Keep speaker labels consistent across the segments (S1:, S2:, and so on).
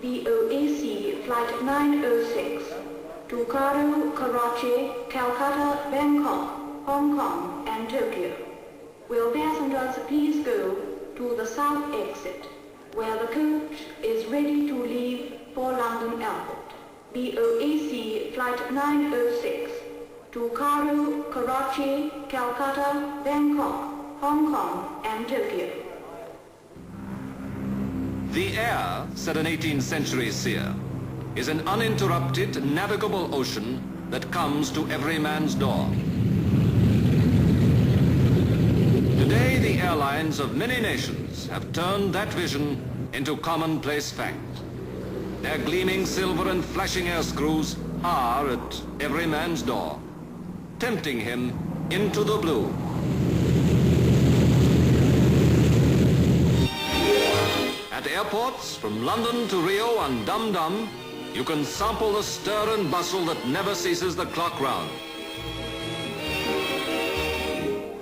S1: BOAC Flight 906 to Cairo, Karachi, Calcutta, Bangkok, Hong Kong and Tokyo. Will passengers please go to the south exit, where the coach is ready to leave for London Airport. BOAC Flight 906 to Cairo, Karachi, Calcutta, Bangkok, Hong Kong and Tokyo.
S2: The air, said an 18th century seer, is an uninterrupted, navigable ocean that comes to every man's door. Today, the airlines of many nations have turned that vision into commonplace fact. Their gleaming silver and flashing air screws are at every man's door, tempting him into the blue. At airports, from London to Rio and Dum Dum, you can sample the stir and bustle that never ceases the clock round.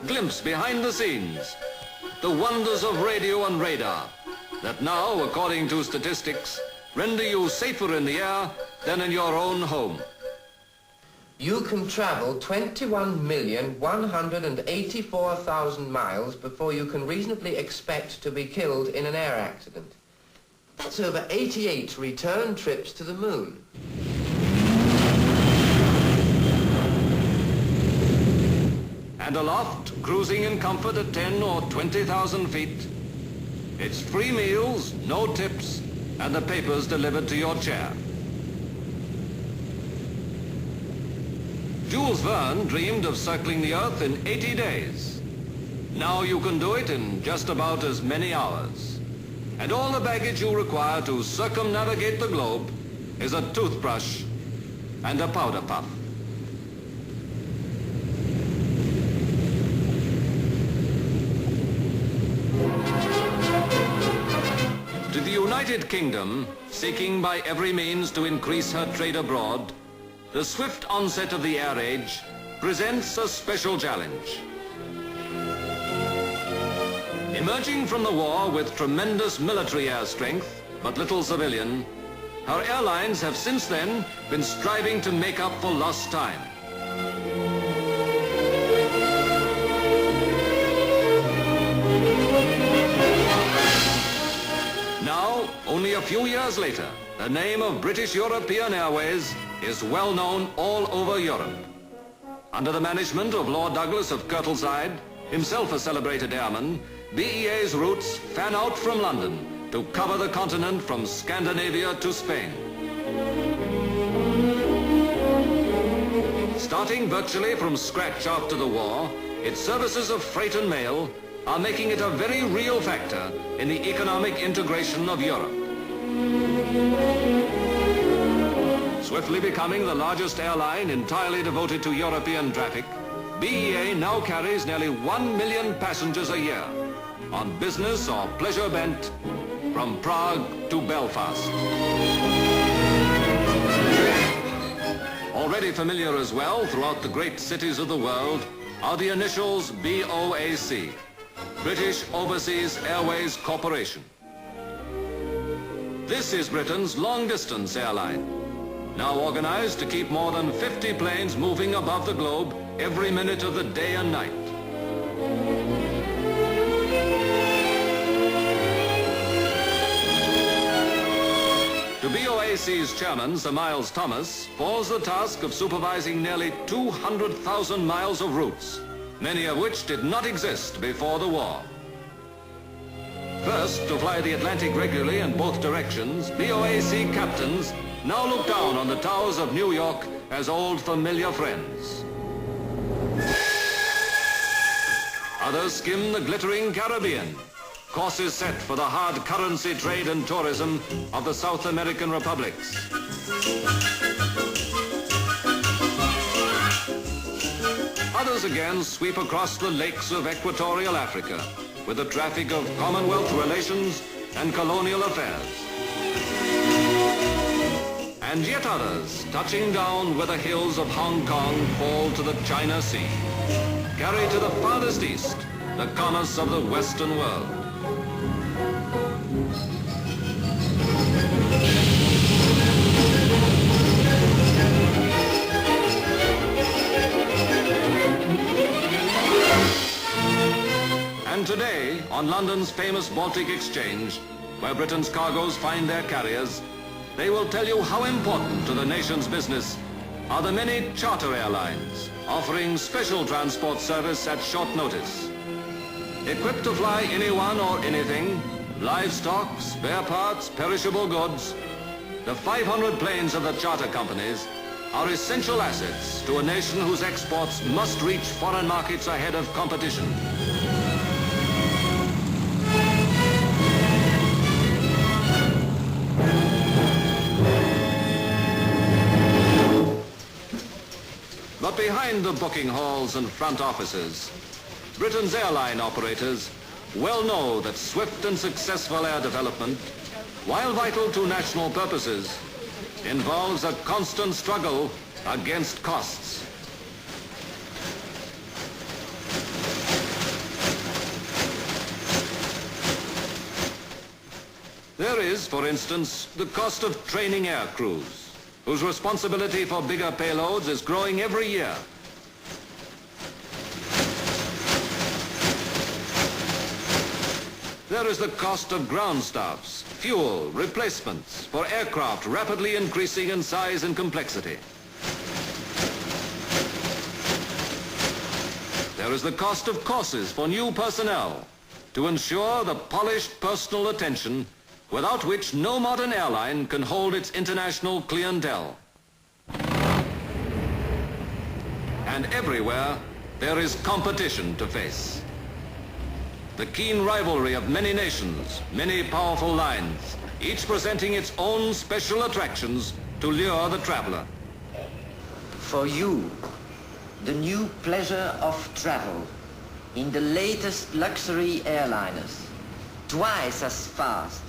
S2: Glimpse behind the scenes, the wonders of radio and radar, that now, according to statistics, render you safer in the air than in your own home.
S3: You can travel 21,184,000 miles before you can reasonably expect to be killed in an air accident. That's over 88 return trips to the moon.
S2: And aloft, cruising in comfort at 10 or 20,000 feet, it's free meals, no tips, and the papers delivered to your chair. Jules Verne dreamed of circling the Earth in 80 days. Now you can do it in just about as many hours. And all the baggage you require to circumnavigate the globe is a toothbrush and a powder puff. To the United Kingdom, seeking by every means to increase her trade abroad, the swift onset of the air age presents a special challenge. Emerging from the war with tremendous military air strength, but little civilian, our airlines have since then been striving to make up for lost time. Now, only a few years later, the name of British European Airways is well known all over Europe. Under the management of Lord Douglas of Kirtleside, himself a celebrated airman, BEA's routes fan out from London to cover the continent from Scandinavia to Spain. Starting virtually from scratch after the war, its services of freight and mail are making it a very real factor in the economic integration of Europe. Swiftly becoming the largest airline entirely devoted to European traffic, BEA now carries nearly 1 million passengers a year on business or pleasure bent from Prague to Belfast. Already familiar as well throughout the great cities of the world are the initials BOAC, British Overseas Airways Corporation. This is Britain's long-distance airline, now organized to keep more than 50 planes moving above the globe every minute of the day and night. To BOAC's chairman, Sir Miles Thomas, falls the task of supervising nearly 200,000 miles of routes, many of which did not exist before the war. First, to fly the Atlantic regularly in both directions, BOAC captains now look down on the towers of New York as old familiar friends. Others skim the glittering Caribbean. Courses set for the hard currency trade and tourism of the South American republics. Others again sweep across the lakes of equatorial Africa with the traffic of Commonwealth relations and colonial affairs. And yet others, touching down where the hills of Hong Kong fall to the China Sea, carry to the farthest east the commerce of the Western world. London's famous Baltic Exchange, where Britain's cargoes find their carriers, they will tell you how important to the nation's business are the many charter airlines offering special transport service at short notice. Equipped to fly anyone or anything, livestock, spare parts, perishable goods, the 500 planes of the charter companies are essential assets to a nation whose exports must reach foreign markets ahead of competition. But behind the booking halls and front offices, Britain's airline operators well know that swift and successful air development, while vital to national purposes, involves a constant struggle against costs. There is, for instance, the cost of training air crews, whose responsibility for bigger payloads is growing every year. There is the cost of ground staffs, fuel, replacements for aircraft rapidly increasing in size and complexity. There is the cost of courses for new personnel to ensure the polished personal attention without which no modern airline can hold its international clientele. And everywhere, there is competition to face. The keen rivalry of many nations, many powerful lines, each presenting its own special attractions to lure the traveler.
S4: For you, the new pleasure of travel in the latest luxury airliners, twice as fast,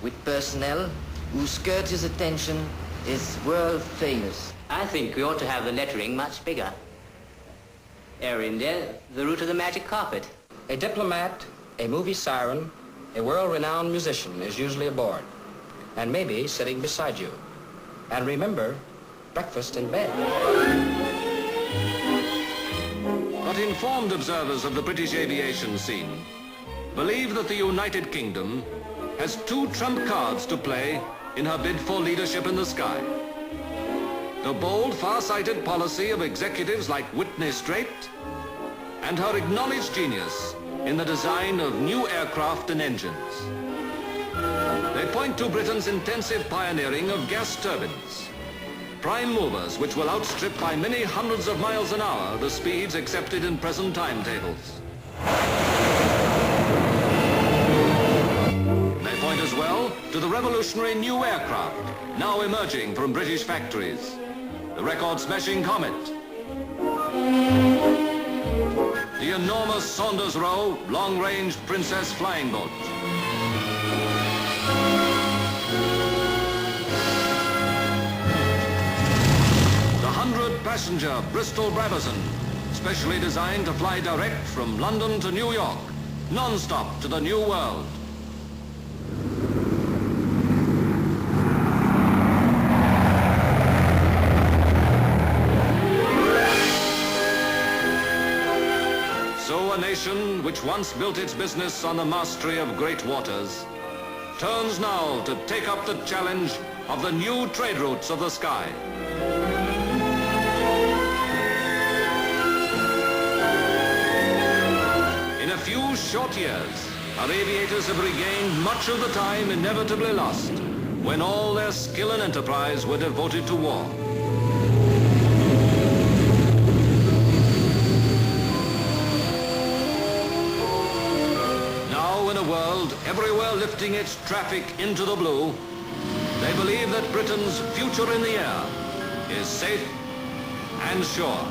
S4: with personnel whose courteous attention is world famous.
S5: I think we ought to have the lettering much bigger. Air India, the route of the magic carpet.
S6: A diplomat, a movie siren, a world-renowned musician is usually aboard, and maybe sitting beside you. And remember, breakfast in bed.
S2: But informed observers of the British aviation scene believe that the United Kingdom has two trump cards to play in her bid for leadership in the sky. The bold, far-sighted policy of executives like Whitney Straight and her acknowledged genius in the design of new aircraft and engines. They point to Britain's intensive pioneering of gas turbines, prime movers which will outstrip by many hundreds of miles an hour the speeds accepted in present timetables. They point as well to the revolutionary new aircraft now emerging from British factories, the record-smashing Comet, the enormous Saunders Roe long-range Princess flying boat, the 100-passenger Bristol Brabazon, specially designed to fly direct from London to New York, non-stop to the New World. So a nation which once built its business on the mastery of great waters turns now to take up the challenge of the new trade routes of the sky. In a few short years, our aviators have regained much of the time inevitably lost when all their skill and enterprise were devoted to war. In a world everywhere lifting its traffic into the blue, they believe that Britain's future in the air is safe and sure.